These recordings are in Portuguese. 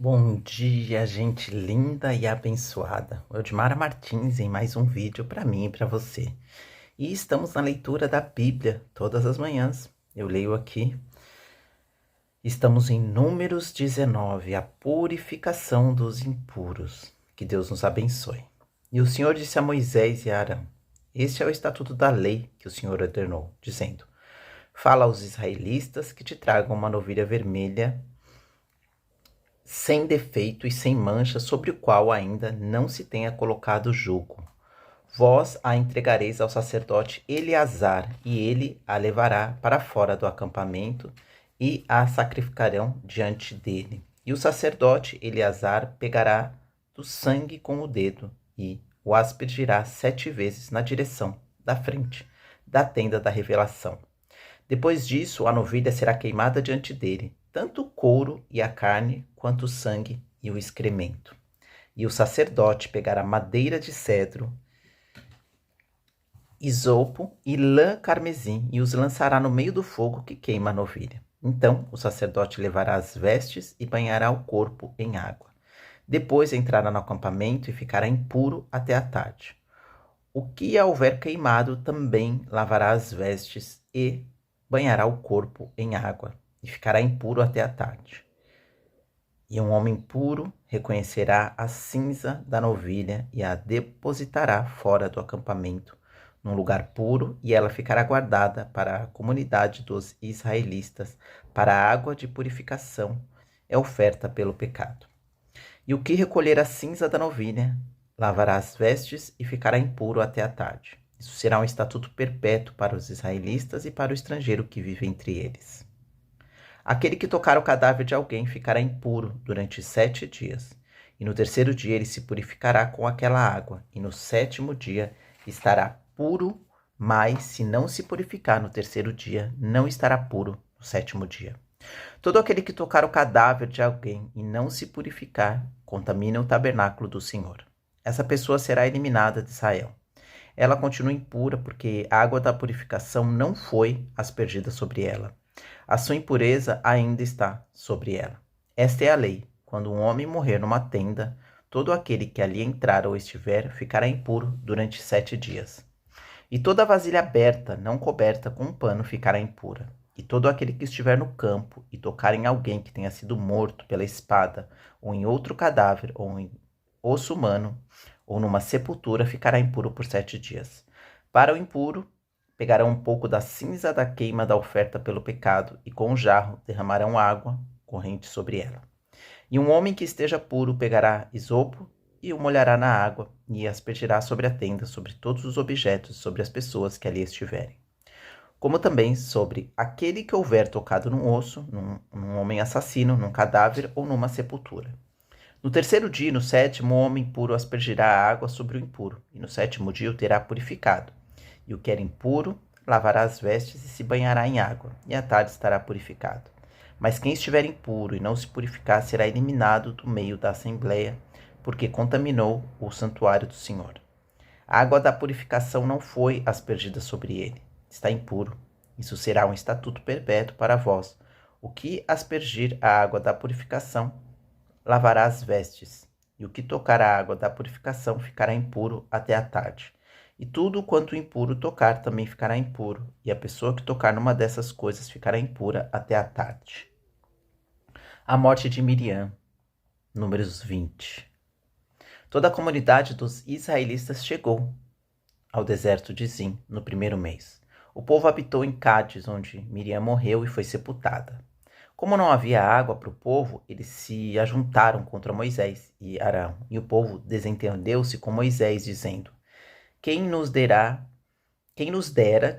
Bom dia, gente linda e abençoada. Eudmara Martins em mais um vídeo para mim e para você. E estamos na leitura da Bíblia todas as manhãs. Eu leio aqui. Estamos em Números 19, a purificação dos impuros. Que Deus nos abençoe. E o Senhor disse a Moisés e a Arão: Este é o estatuto da lei que o Senhor ordenou, dizendo: Fala aos israelitas que te tragam uma novilha vermelha sem defeito e sem mancha, sobre o qual ainda não se tenha colocado jugo. Vós a entregareis ao sacerdote Eleazar, e ele a levará para fora do acampamento, e a sacrificarão diante dele. E o sacerdote Eleazar pegará do sangue com o dedo, e o aspergirá 7 vezes na direção da frente da tenda da revelação. Depois disso, a novilha será queimada diante dele, tanto o couro e a carne, quanto o sangue e o excremento. E o sacerdote pegará madeira de cedro, isopo e lã carmesim, e os lançará no meio do fogo que queima a novilha. Então o sacerdote levará as vestes e banhará o corpo em água. Depois entrará no acampamento e ficará impuro até a tarde. O que houver queimado também lavará as vestes e banhará o corpo em água, e ficará impuro até a tarde. E um homem puro reconhecerá a cinza da novilha e a depositará fora do acampamento, num lugar puro, e ela ficará guardada para a comunidade dos israelitas, para a água de purificação, é oferta pelo pecado. E o que recolher a cinza da novilha, lavará as vestes e ficará impuro até a tarde. Isso será um estatuto perpétuo para os israelitas e para o estrangeiro que vive entre eles. Aquele que tocar o cadáver de alguém ficará impuro durante 7 dias. E no terceiro dia ele se purificará com aquela água. E no 7º dia estará puro, mas se não se purificar no terceiro dia, não estará puro no 7º dia. Todo aquele que tocar o cadáver de alguém e não se purificar, contamina o tabernáculo do Senhor. Essa pessoa será eliminada de Israel. Ela continua impura porque a água da purificação não foi aspergida sobre ela. A sua impureza ainda está sobre ela. Esta é a lei. Quando um homem morrer numa tenda, todo aquele que ali entrar ou estiver ficará impuro durante 7 dias. E toda vasilha aberta, não coberta com um pano, ficará impura. E todo aquele que estiver no campo e tocar em alguém que tenha sido morto pela espada, ou em outro cadáver, ou em osso humano, ou numa sepultura, ficará impuro por 7 dias. Para o impuro, pegarão um pouco da cinza da queima da oferta pelo pecado, e com um jarro derramarão água corrente sobre ela. E um homem que esteja puro pegará isopo e o molhará na água, e aspergirá sobre a tenda, sobre todos os objetos, sobre as pessoas que ali estiverem. Como também sobre aquele que houver tocado num osso, num homem assassino, num cadáver ou numa sepultura. No terceiro dia e no 7º, o homem puro aspergirá a água sobre o impuro, e no 7º dia o terá purificado. E o que era impuro lavará as vestes e se banhará em água, e à tarde estará purificado. Mas quem estiver impuro e não se purificar será eliminado do meio da assembleia, porque contaminou o santuário do Senhor. A água da purificação não foi aspergida sobre ele. Está impuro. Isso será um estatuto perpétuo para vós. O que aspergir a água da purificação lavará as vestes, e o que tocar a água da purificação ficará impuro até a tarde. E tudo quanto impuro tocar também ficará impuro, e a pessoa que tocar numa dessas coisas ficará impura até a tarde. A morte de Miriam, Números 20. Toda a comunidade dos israelitas chegou ao deserto de Zim no 1º mês. O povo habitou em Cádiz, onde Miriam morreu e foi sepultada. Como não havia água para o povo, eles se ajuntaram contra Moisés e Arão, e o povo desentendeu-se com Moisés, dizendo: Quem nos dera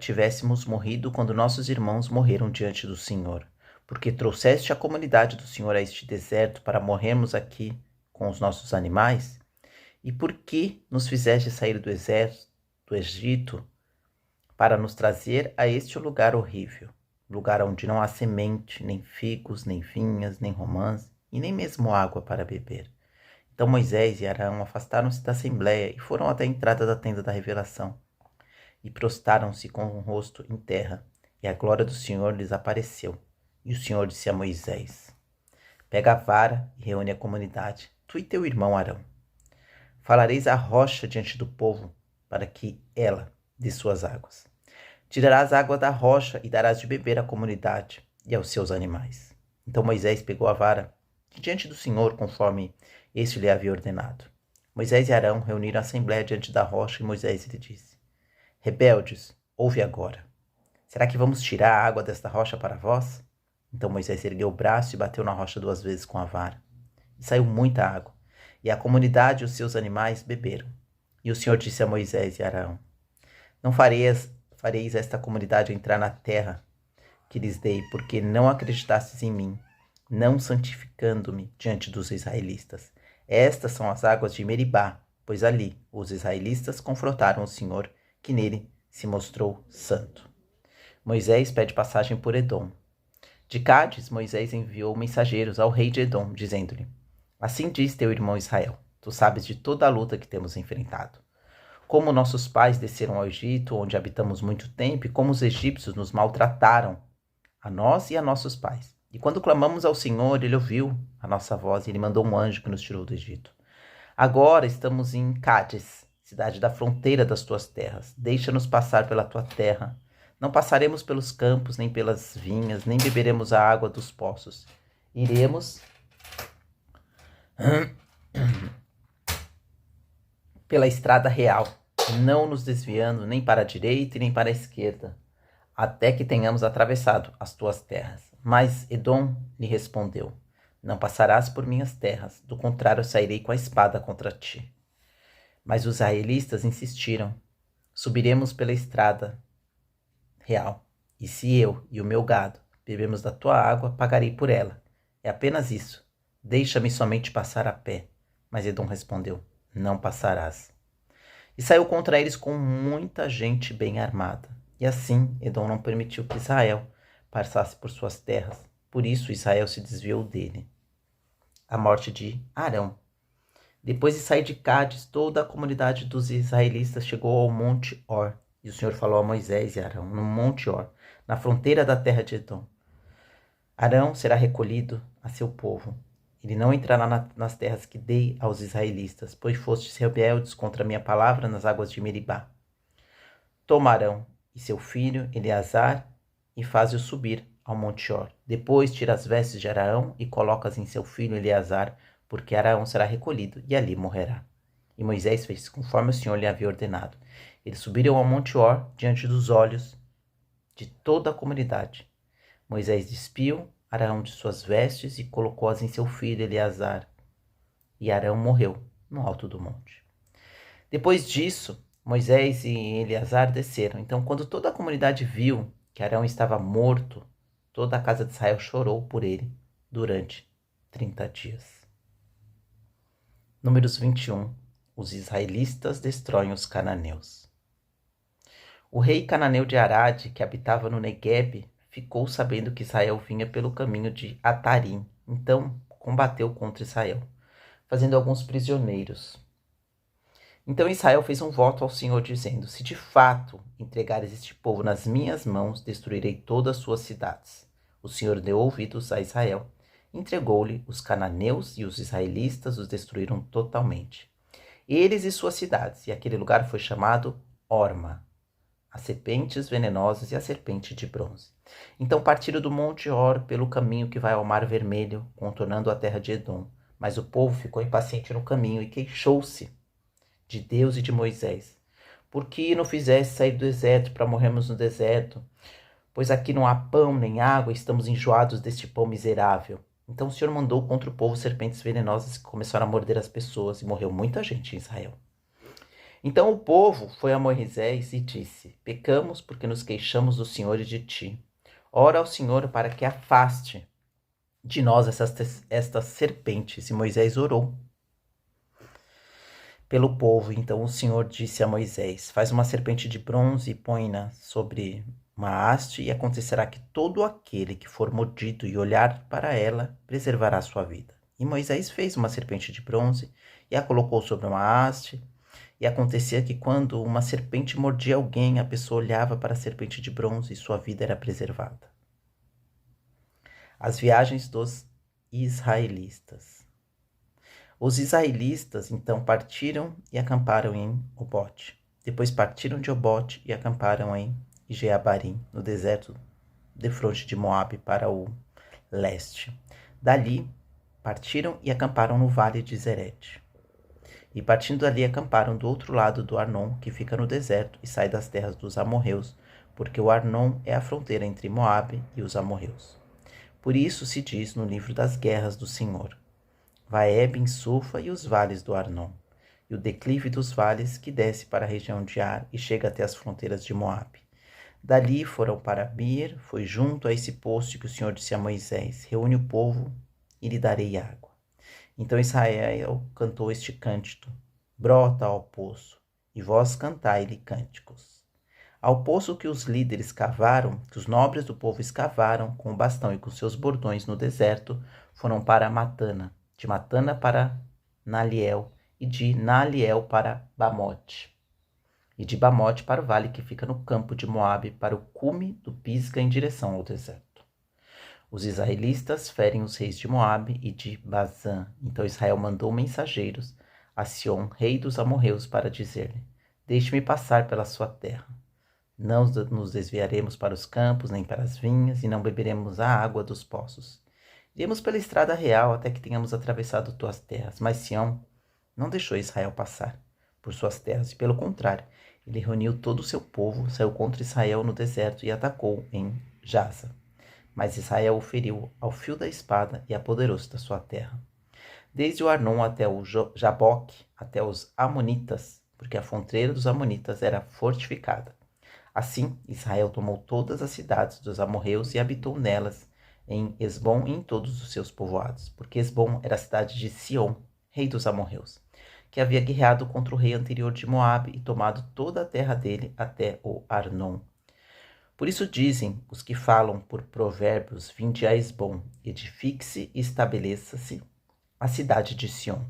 tivéssemos morrido quando nossos irmãos morreram diante do Senhor, porque trouxeste a comunidade do Senhor a este deserto para morrermos aqui com os nossos animais? E por que nos fizeste sair do Egito para nos trazer a este lugar horrível, lugar onde não há semente, nem figos, nem vinhas, nem romãs, e nem mesmo água para beber? Então Moisés e Arão afastaram-se da assembleia e foram até a entrada da tenda da revelação, e prostraram-se com o rosto em terra, e a glória do Senhor lhes apareceu. E o Senhor disse a Moisés: Pega a vara e reúne a comunidade, tu e teu irmão Arão. Falareis à rocha diante do povo, para que ela dê suas águas. Tirarás água da rocha e darás de beber à comunidade e aos seus animais. Então Moisés pegou a vara de diante do Senhor, conforme este lhe havia ordenado. Moisés e Arão reuniram a assembléia diante da rocha e Moisés lhe disse: Rebeldes, ouve agora. Será que vamos tirar a água desta rocha para vós? Então Moisés ergueu o braço e bateu na rocha 2 vezes com a vara. E saiu muita água, e a comunidade e os seus animais beberam. E o Senhor disse a Moisés e Arão: Não fareis esta comunidade entrar na terra que lhes dei, porque não acreditastes em mim, não santificando-me diante dos israelitas. Estas são as águas de Meribá, pois ali os israelitas confrontaram o Senhor, que nele se mostrou santo. Moisés pede passagem por Edom. De Cádiz, Moisés enviou mensageiros ao rei de Edom, dizendo-lhe: Assim diz teu irmão Israel, tu sabes de toda a luta que temos enfrentado. Como nossos pais desceram ao Egito, onde habitamos muito tempo, e como os egípcios nos maltrataram, a nós e a nossos pais. E quando clamamos ao Senhor, ele ouviu a nossa voz e ele mandou um anjo que nos tirou do Egito. Agora estamos em Cádiz, cidade da fronteira das tuas terras. Deixa-nos passar pela tua terra. Não passaremos pelos campos, nem pelas vinhas, nem beberemos a água dos poços. Iremos pela estrada real, não nos desviando nem para a direita e nem para a esquerda, até que tenhamos atravessado as tuas terras. Mas Edom lhe respondeu: Não passarás por minhas terras, do contrário sairei com a espada contra ti. Mas os israelitas insistiram: Subiremos pela estrada real, e se eu e o meu gado bebemos da tua água, pagarei por ela. É apenas isso. Deixa-me somente passar a pé. Mas Edom respondeu: Não passarás. E saiu contra eles com muita gente bem armada. E assim Edom não permitiu que Israel passasse por suas terras. Por isso Israel se desviou dele. A morte de Arão. Depois de sair de Cádiz, toda a comunidade dos israelitas chegou ao Monte Or. E o Senhor falou a Moisés e Arão no Monte Or, na fronteira da terra de Edom: Arão será recolhido a seu povo. Ele não entrará nas terras que dei aos israelitas, pois fostes rebeldes contra a minha palavra nas águas de Meribá. Toma Arão e seu filho Eleazar e faze-o subir ao Monte Or. Depois tira as vestes de Arão e coloca-as em seu filho Eleazar, porque Arão será recolhido e ali morrerá. E Moisés fez conforme o Senhor lhe havia ordenado. Eles subiram ao Monte Or diante dos olhos de toda a comunidade. Moisés despiu Arão de suas vestes e colocou-as em seu filho Eleazar. E Arão morreu no alto do monte. Depois disso, Moisés e Eleazar desceram. Então, quando toda a comunidade viu que Arão estava morto, toda a casa de Israel chorou por ele durante 30 dias. Números 21. Os israelitas destroem os cananeus. O rei cananeu de Arade, que habitava no Neguebe, ficou sabendo que Israel vinha pelo caminho de Atarim. Então combateu contra Israel, fazendo alguns prisioneiros. Então Israel fez um voto ao Senhor, dizendo: Se de fato entregares este povo nas minhas mãos, destruirei todas as suas cidades. O Senhor deu ouvidos a Israel, entregou-lhe os cananeus, e os israelitas os destruíram totalmente. Eles e suas cidades, e aquele lugar foi chamado Orma, as serpentes venenosas e a serpente de bronze. Então partiram do Monte Or pelo caminho que vai ao Mar Vermelho, contornando a terra de Edom. Mas o povo ficou impaciente no caminho e queixou-se de Deus e de Moisés: Por que não fizeste sair do deserto para morrermos no deserto? Pois aqui não há pão nem água, estamos enjoados deste pão miserável. Então o Senhor mandou contra o povo serpentes venenosas que começaram a morder as pessoas, e morreu muita gente em Israel. Então o povo foi a Moisés e disse: Pecamos porque nos queixamos do Senhor e de ti. Ora ao Senhor para que afaste de nós estas serpentes. E Moisés orou pelo povo. Então o Senhor disse a Moisés: Faz uma serpente de bronze e põe-na sobre uma haste, e acontecerá que todo aquele que for mordido e olhar para ela preservará sua vida. E Moisés fez uma serpente de bronze e a colocou sobre uma haste. E acontecia que quando uma serpente mordia alguém, a pessoa olhava para a serpente de bronze e sua vida era preservada. As viagens dos israelitas. Os israelitas então partiram e acamparam em Obote. Depois partiram de Obote e acamparam em Jeabarim, no deserto defronte de Moabe para o leste. Dali partiram e acamparam no vale de Zerete. E partindo dali acamparam do outro lado do Arnon, que fica no deserto e sai das terras dos amorreus, porque o Arnon é a fronteira entre Moabe e os amorreus. Por isso se diz no livro das guerras do Senhor: Vaeb em Sufa e os vales do Arnon, e o declive dos vales que desce para a região de Ar e chega até as fronteiras de Moabe. Dali foram para Bir, foi junto a esse poço que o Senhor disse a Moisés: reúne o povo e lhe darei água. Então Israel cantou este cântico: brota ao poço, e vós cantai-lhe cânticos. Ao poço que os líderes cavaram, que os nobres do povo escavaram com o bastão e com seus bordões no deserto, foram para Matana, de Matana para Naliel, e de Naliel para Bamote, e de Bamote para o vale que fica no campo de Moabe, para o cume do Pisga em direção ao deserto. Os israelitas ferem os reis de Moabe e de Bazã. Então Israel mandou mensageiros a Sion, rei dos amorreus, para dizer-lhe: deixe-me passar pela sua terra. Não nos desviaremos para os campos, nem para as vinhas, e não beberemos a água dos poços. Iremos pela estrada real até que tenhamos atravessado tuas terras. Mas Sião não deixou Israel passar por suas terras, e pelo contrário, ele reuniu todo o seu povo, saiu contra Israel no deserto e atacou em Jaza. Mas Israel o feriu ao fio da espada e apoderou-se da sua terra. Desde o Arnon até o Jaboque, até os Amonitas, porque a fronteira dos Amonitas era fortificada. Assim, Israel tomou todas as cidades dos amorreus e habitou nelas, em Esbom e em todos os seus povoados, porque Esbom era a cidade de Sion, rei dos amorreus, que havia guerreado contra o rei anterior de Moabe e tomado toda a terra dele até o Arnon. Por isso dizem os que falam por provérbios: vinde a Esbom, edifique-se e estabeleça-se a cidade de Sion.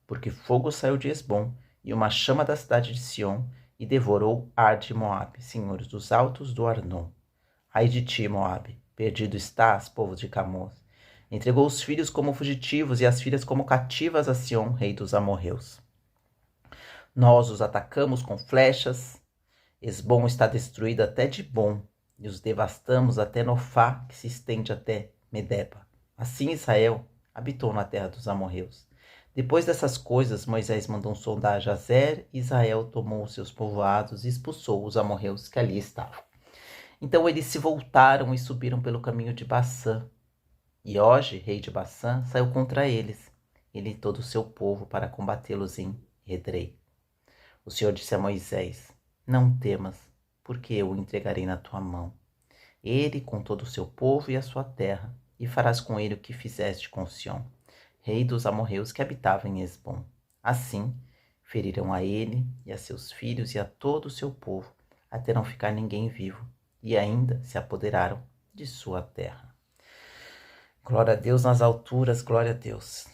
Porque fogo saiu de Esbom, e uma chama da cidade de Sion, e devorou Ar de Moabe, senhores dos altos do Arnon. Ai de ti, Moabe, perdido estás, povo de Camós. Entregou os filhos como fugitivos e as filhas como cativas a Sion, rei dos amorreus. Nós os atacamos com flechas. Esbom está destruído até Dibom, e os devastamos até Nofá, que se estende até Medeba. Assim Israel habitou na terra dos amorreus. Depois dessas coisas, Moisés mandou sondar Jazer, e Israel tomou os seus povoados e expulsou os amorreus que ali estavam. Então eles se voltaram e subiram pelo caminho de Bassã. E Oge, rei de Bassã, saiu contra eles, ele e todo o seu povo, para combatê-los em Edrei. O Senhor disse a Moisés: não temas, porque eu o entregarei na tua mão. Ele com todo o seu povo e a sua terra, e farás com ele o que fizeste com Sion, rei dos amorreus que habitava em Esbom. Assim, feriram a ele e a seus filhos e a todo o seu povo, até não ficar ninguém vivo, e ainda se apoderaram de sua terra. Glória a Deus nas alturas, glória a Deus.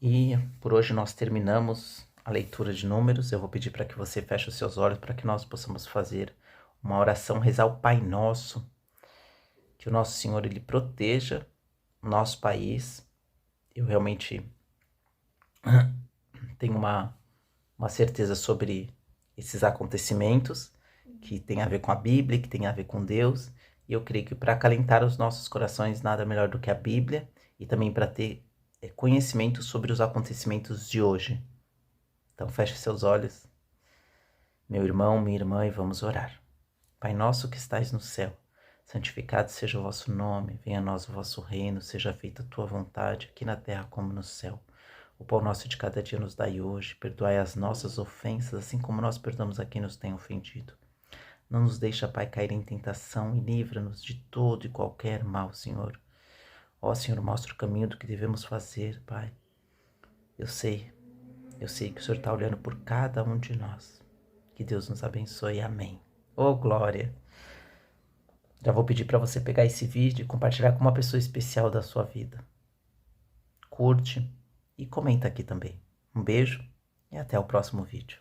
E por hoje nós terminamos a leitura de Números. Eu vou pedir para que você feche os seus olhos para que nós possamos fazer uma oração, rezar o Pai Nosso, que o nosso Senhor ele proteja o nosso país. Eu realmente tenho uma certeza sobre esses acontecimentos que tem a ver com a Bíblia, que tem a ver com Deus, e eu creio que para acalentar os nossos corações nada melhor do que a Bíblia, e também para ter conhecimento sobre os acontecimentos de hoje. Então feche seus olhos, meu irmão, minha irmã, e vamos orar. Pai nosso que estais no céu, santificado seja o vosso nome, venha a nós o vosso reino, seja feita a tua vontade, aqui na terra como no céu. O pão nosso de cada dia nos dai hoje, perdoai as nossas ofensas, assim como nós perdoamos a quem nos tem ofendido. Não nos deixa, Pai, cair em tentação e livra-nos de todo e qualquer mal, Senhor. Ó Senhor, mostra o caminho do que devemos fazer, Pai. Eu sei que o Senhor está olhando por cada um de nós. Que Deus nos abençoe. Amém. Oh, glória! Já vou pedir para você pegar esse vídeo e compartilhar com uma pessoa especial da sua vida. Curte e comenta aqui também. Um beijo e até o próximo vídeo.